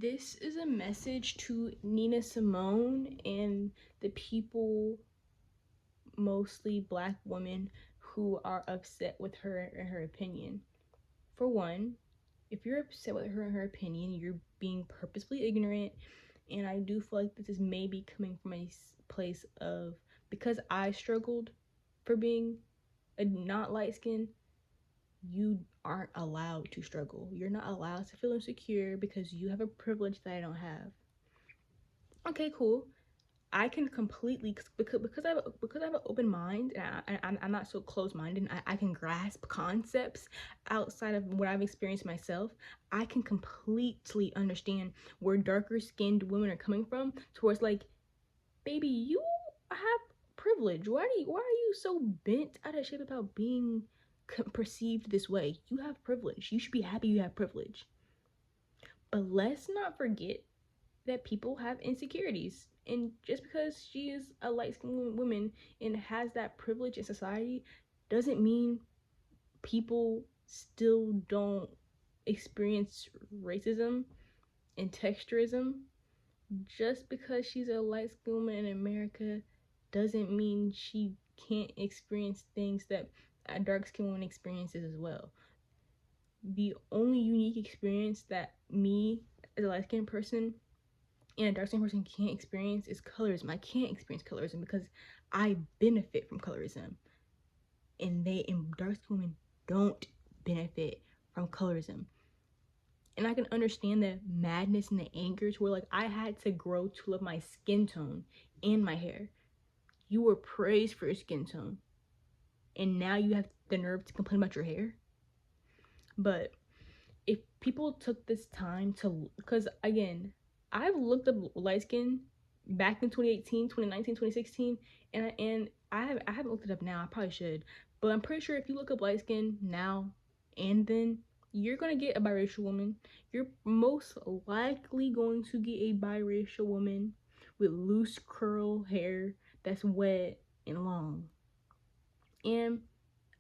This is a message to Nina Simone and the people, mostly black women, who are upset with her and her opinion. For one, if you're upset with her and her opinion, you're being purposefully ignorant. And I do feel like this is maybe coming from a place of, because I struggled for being a not light skin, you aren't allowed to struggle. You're not allowed to feel insecure because you have a privilege that I don't have. Okay, cool. I can completely, because I have an open mind, and I'm not so closed minded. I can grasp concepts outside of what I've experienced myself. I can completely understand where darker skinned women are coming from. Towards like, baby, you have privilege. Why are you so bent out of shape about being perceived this way? You have privilege. You should be happy you have privilege. But let's not forget that people have insecurities. And just because she is a light skinned woman and has that privilege in society doesn't mean people still don't experience racism and texturism. Just because she's a light skinned woman in America doesn't mean she can't experience things that a dark skinned woman experiences as well. The only unique experience that me as a light skinned person and a dark skinned person can't experience is colorism. I can't experience colorism because I benefit from colorism, and dark skinned women don't benefit from colorism. And I can understand the madness and the anger to where like I had to grow to love my skin tone and my hair. You were praised for your skin tone, and now you have the nerve to complain about your hair. But if people took this time to, because again, I've looked up light skin back in 2018, 2019, 2016, and I haven't looked it up now. I probably should, but I'm pretty sure if you look up light skin now and then, you're gonna get a biracial woman. You're most likely going to get a biracial woman with loose curl hair that's wet and long. And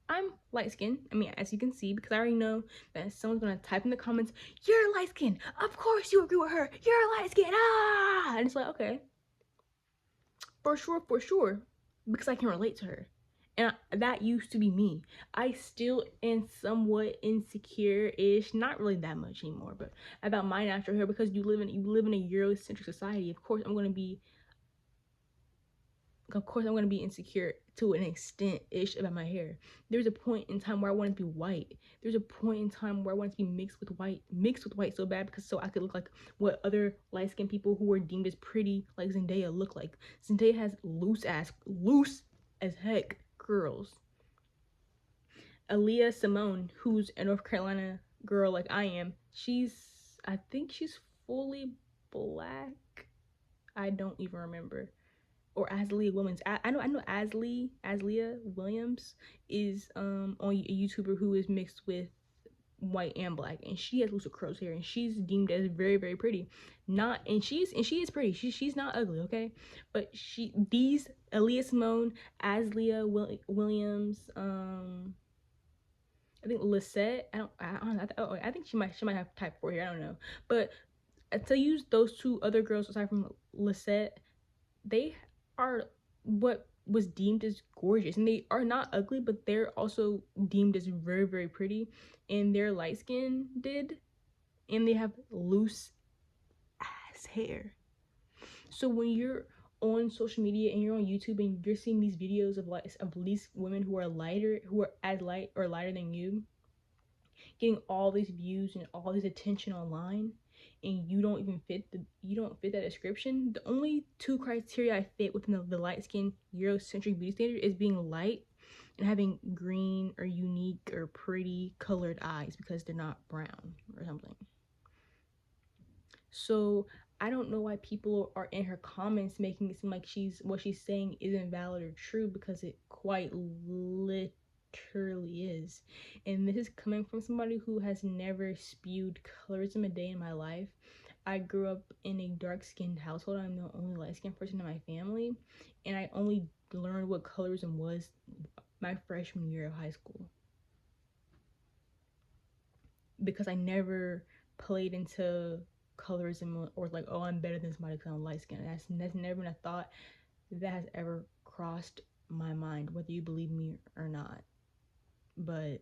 I'm light skinned. I mean, as you can see, because I already know that someone's gonna type in the comments, "You're light skinned. Of course you agree with her. You're light skinned." Ah, and it's like, okay, for sure, because I can relate to her, and that used to be me. I still am somewhat insecure-ish, not really that much anymore, but about my natural hair, because you live in a Eurocentric society. Of course I'm gonna be insecure to an extent ish about my hair. There's a point in time where I wanted to be white. There's a point in time where I wanted to be mixed with white so bad, because so I could look like what other light skinned people who were deemed as pretty like Zendaya look like. Zendaya has loose as heck curls. Aaliyah Simone, who's a North Carolina girl like I am, I think she's fully black. I don't even remember. Or Asleah Williams. I know Asleah Williams is on a YouTuber who is mixed with white and black, and she has loose curls hair, and she's deemed as very, very pretty. She is pretty. She's not ugly, okay? But these Aaliyah Simone, Asleah Williams, I think Lisette. I think she might have type 4 here. I don't know, but to use those two other girls aside from Lisette, they are what was deemed as gorgeous, and they are not ugly, but they're also deemed as very, very pretty, and they're light skinned, and they have loose ass hair. So when you're on social media and you're on YouTube and you're seeing these videos of these women who are as light or lighter than you, getting all these views and all this attention online, and you don't fit that description. The only two criteria I fit within the light skin Eurocentric beauty standard is being light and having green or unique or pretty colored eyes, because they're not brown or something. So I don't know why people are in her comments making it seem like what she's saying isn't valid or true, because it quite literally is. And this is coming from somebody who has never spewed colorism a day in my life. I grew up in a dark-skinned household. I'm the only light-skinned person in my family, and I only learned what colorism was my freshman year of high school, because I never played into colorism or like, oh, I'm better than somebody because I'm light skinned. That's never been a thought that has ever crossed my mind, whether you believe me or not. But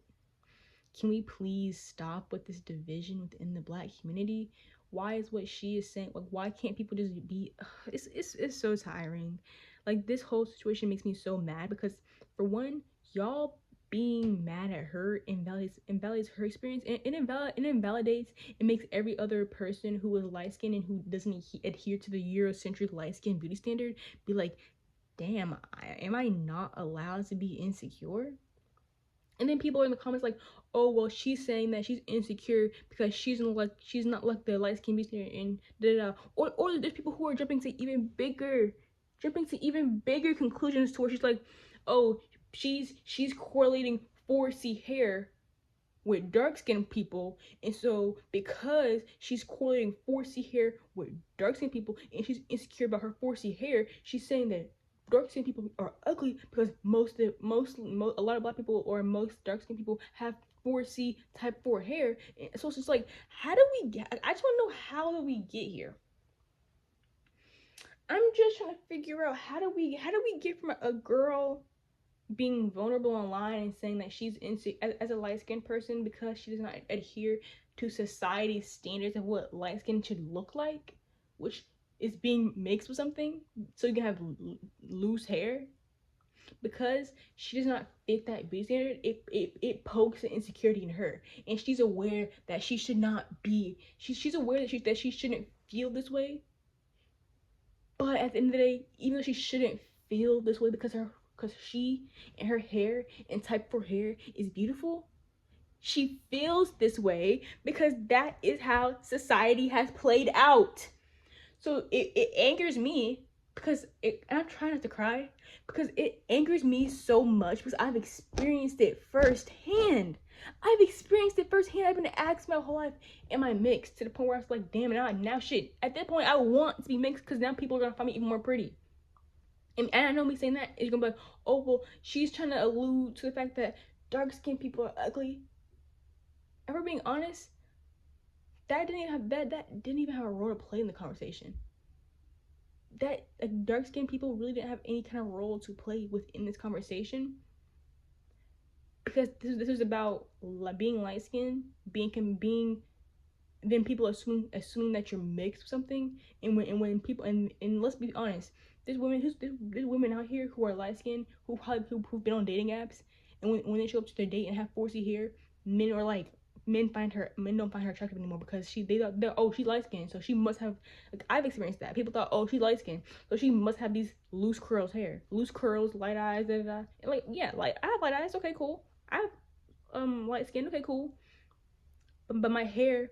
can we please stop with this division within the black community? Why is what she is saying, like, why can't people just be, it's so tiring. Like, this whole situation makes me so mad because, for one, y'all being mad at her invalidates her experience, and it invalidates and makes every other person who is light skinned and who doesn't adhere to the Eurocentric light skin beauty standard be like, damn, am I not allowed to be insecure? And then people are in the comments like, oh well, she's saying that she's insecure because she's not like the light skin beauty and da da da. Or there's people who are jumping to even bigger conclusions to where she's like, oh, she's correlating 4C hair with dark skinned people, and so because she's correlating 4C hair with dark skinned people and she's insecure about her 4C hair, she's saying that dark skinned people are ugly because a lot of black people or most dark skinned people have 4C type 4 hair. And so it's just like, how do we get, I just want to know, how do we get here? I'm just trying to figure out how do we get from a girl being vulnerable online and saying that she's as a light-skinned person because she does not adhere to society's standards of what light skin should look like, which is being mixed with something so you can have loose hair, because she does not fit that beauty standard. It pokes an insecurity in her, and she's aware that she should not be, she's aware that she shouldn't feel this way. But at the end of the day, even though she shouldn't feel this way because she and her hair and type 4 hair is beautiful, she feels this way because that is how society has played out. So it angers me because and I'm trying not to cry because it angers me so much because I've experienced it firsthand. I've been asked my whole life, am I mixed? To the point where I was like, damn it, now shit. At that point, I want to be mixed because now people are going to find me even more pretty. And I know me saying that is going to be like, oh, well, she's trying to allude to the fact that dark-skinned people are ugly. If we're being honest, that didn't even have a role to play in the conversation. That, like, dark-skinned people really didn't have any kind of role to play within this conversation, because this is about being light-skinned, being then people assuming that you're mixed with something. And when people, and let's be honest, there's women out here who are light-skinned who've been on dating apps, and when they show up to their date and have 4C hair, men are like, men don't find her attractive anymore because they're oh, she's light skinned, so she must have, like, I've experienced that. People thought, oh, she's light skinned, so she must have these loose curls, light eyes, da, da, da. And like, yeah, like, I have light eyes, okay, cool. I have light skin, okay, cool. But my hair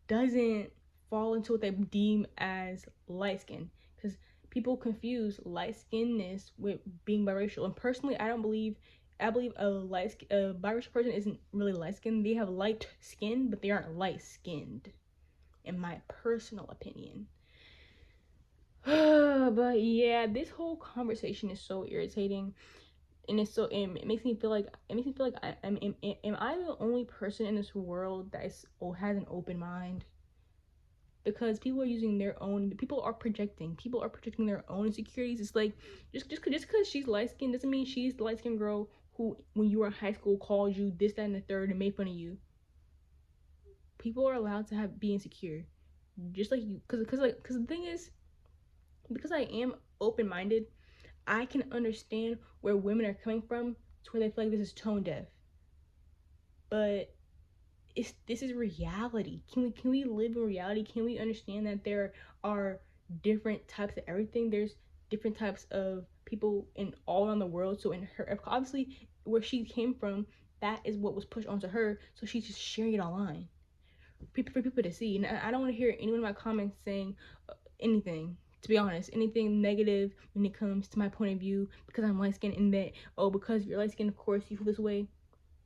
doesn't fall into what they deem as light skin, because people confuse light skinnedness with being biracial. And personally, I believe a biracial person isn't really light skinned. They have light skin, but they aren't light skinned, in my personal opinion. But yeah, this whole conversation is so irritating, and it makes me feel like am I the only person in this world that has an open mind? Because people are projecting their own insecurities. It's like, just because she's light skinned doesn't mean she's the light skinned girl who, when you were in high school, called you this, that, and the third and made fun of you. People are allowed to be insecure, just like you. Because the thing is, because I am open minded, I can understand where women are coming from to where they feel like this is tone deaf. But this is reality. Can we live in reality? Can we understand that there are different types of everything? There's different types of people in all around the world. So in her, obviously, where she came from, that is what was pushed onto her. So she's just sharing it online for people to see. And I don't want to hear anyone in my comments saying anything. To be honest, anything negative when it comes to my point of view, because I'm light skinned, and that, oh, because you're light skinned, of course you feel this way.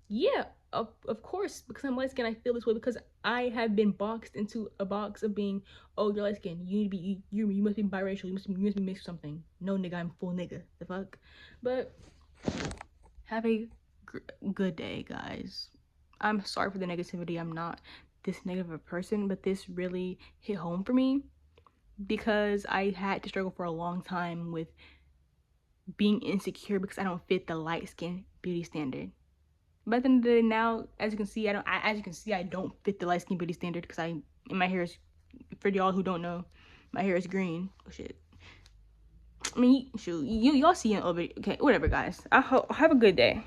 Yeah, of course, because I'm light skinned, I feel this way because I have been boxed into a box of being, oh, you're light skinned, you need to be, you must be biracial, you must be mixed with something. No, nigga, I'm full nigga. The fuck? But have a good day, guys. I'm sorry for the negativity. I'm not this negative of a person, but this really hit home for me because I had to struggle for a long time with being insecure because I don't fit the light skin beauty standard. But at the end of the day, now, as you can see, I don't fit the light skin beauty standard because my hair is, for y'all who don't know, my hair is green. Oh shit. I mean, shoot, y'all see it over. Okay, whatever, guys. Have a good day.